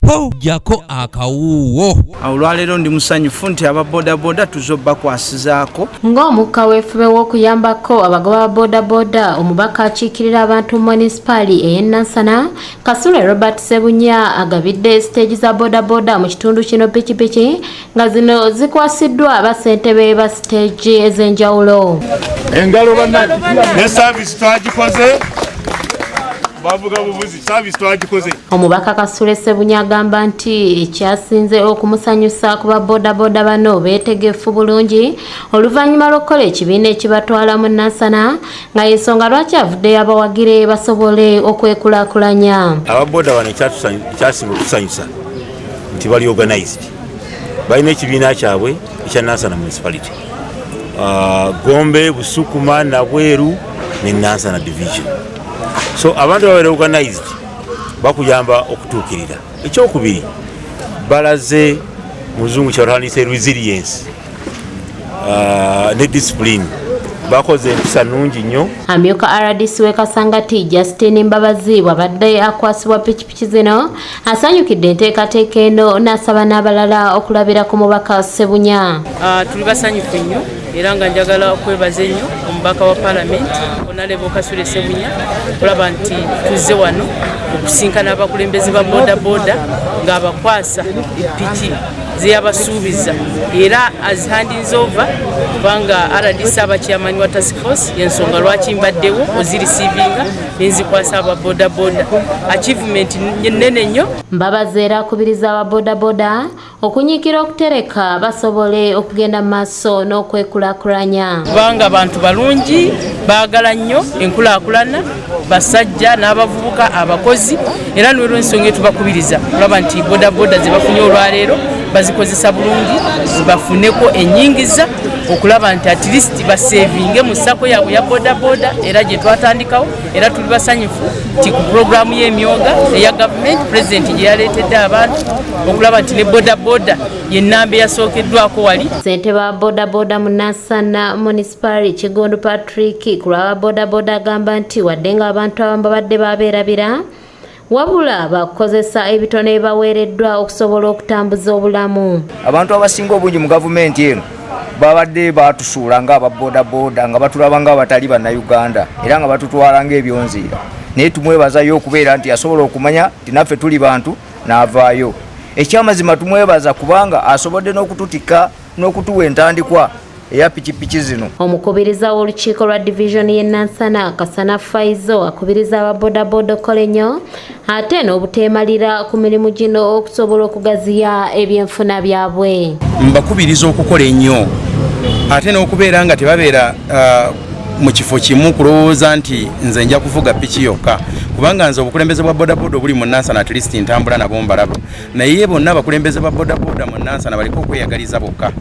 po jako akawuwo. Olwaleero ndi musanyufu nti ababodaboda tuzobba kwasizaako. Ng'omukka weefube w'okuyambako abagoba ba bodaboda omubaka akiikirira abantu munisipaali e Nansana Kasule Robert Ssebunya agabidde siteegi za bodaboda mu kitundu kino pikipiki nga zino zikwasiddwa bassentebe ba siteegi ez'enjawulo. Engalo bannange ne saavisi twagikoze. Bavuga bubuzi service twagikoze. Omubaka Kasule Ssebunya agamba nti ekyasinze okumusanyusa ku babodaboda bano beetegefu bulungi oluvannyuma lw'okukola ekibiina ekibatwala mu Nansana nga y'ensonga lwaki avuddeyo abawagire basobole okwekulaakulanya. Ababoda bano ekyasinga okusanyusa nti bali organized, balina ekibiina kyabwe ekya Nansana municipality, Gombe, Busukuma, Nabweru ne Nansana division. So abantu babeera organized bakuyamba okutuukirira. Ekyokubiri balaze muzungu kyalwandise resilience ne discipline bakoze empisa nnungi nnyo. Amyuka RDC w'Ekasangati Justin Mbabazi bw'abadde akwasibwa pikipiki zino asanyukidde enteekateeka eno n'asaba n'abalala okulabira ku mubaka Ssebunya. Tuli basanyufu nnyo era nga njagala okwebaza ennyo omubaka wa paalamenti Omubaka Kasule Ssebunya olaba nti tuzze wano okusinkana abakulembeze ba bodaboda ng'abakwasa epiki zeyabasuubiza era azhandinze over kubanga RDC abakyamani wa task force y'ensonga lwaki mbaddewo ozirisiivinga n'enzikwasa ababodaboda achievement nnene nnyo. Mbabazi era akubiriza ababodaboda okunyiikira okutereka basobole okugenda mu maaso n'okwekulaakulanya kubanga abantu balungi baagala nnyo enkulaakulana basajja n'abavubuka abakozi era n'olwo ensonga etubakubiriza olaba nti bodaboda ze bafunye olwaleero bazikozesa bulungi zibafuneko ennyingiza okulaba nti at least basevinge mu ssako yaabwe ya bodaboda era gye twatandikawo era tuli basanyufu nti ku puroguramu y'emyoga eya gavumenti pulezidenti gye yaleetedde abantu okulaba nti ne bodaboda yennamba eyasookeddwako wali. Ssentebe wa bodaboda mu Nansana munisipaali Kigondu Patrick ku lwa bodaboda agamba nti wadde nga abantu abamu babadde babeerabira wabula bakozesa ebitone ebibaweereddwa okusobola okutambuza obulamu. Abantu abasinga obungi mu gavumenti eno babadde batusuula nga ababodaboda nga batulaba nga abatali bannayuganda era nga batutwala ng'ebyonziira, naye tumwebazayo okubeera nti asobola okumanya nti naffe tuli bantu n'avaayo. Ekyamazima tumwebaza kubanga asobodde n'okututika n'okutuwa entandikwa eya pikipiki zino. Omukubiriza w'olukiiko lwa division y'e Nansana Kasana Faizo akubiriza ababodaboda okukola ennyo ate n'obuteemalira ku mirimu gino okusobola okugaziya ebyenfuna byabwe. Mbakubiriza okukola ennyo ate n'okubeera nga tebabeera mu kifo kimu kulowooza nti nze nja kuvuga piki yokka kubanga nze obukulembeze bwa bodaboda obuli mu Nansana at least ntambula nabo mbalaba, naye bonna abakulembeze ba bodaboda mu Nansana baliko okweyagaliza bokka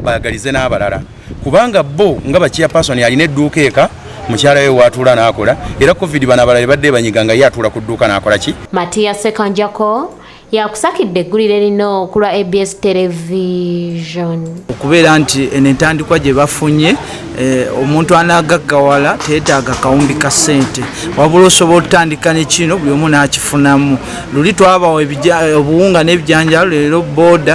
bayagalize n'abalala kubanga bo nga bachairperson alina edduuka eka mukyala we waatuula n'akola era covid bano abalala badde banyiga nga ye atuula ku dduuka n'akola ki. Matiya Sekanjako yakusakidde eggulire lino ku lwa ABS television okubeera nti entandikwa gye bafunye omuntu anaagaggawala teetaaga kawumbi ka ssente wabula osobola otutandika ne kino buli omu n'akifunamu. Luli twabawa obuwunga n'ebijanjalo leero boda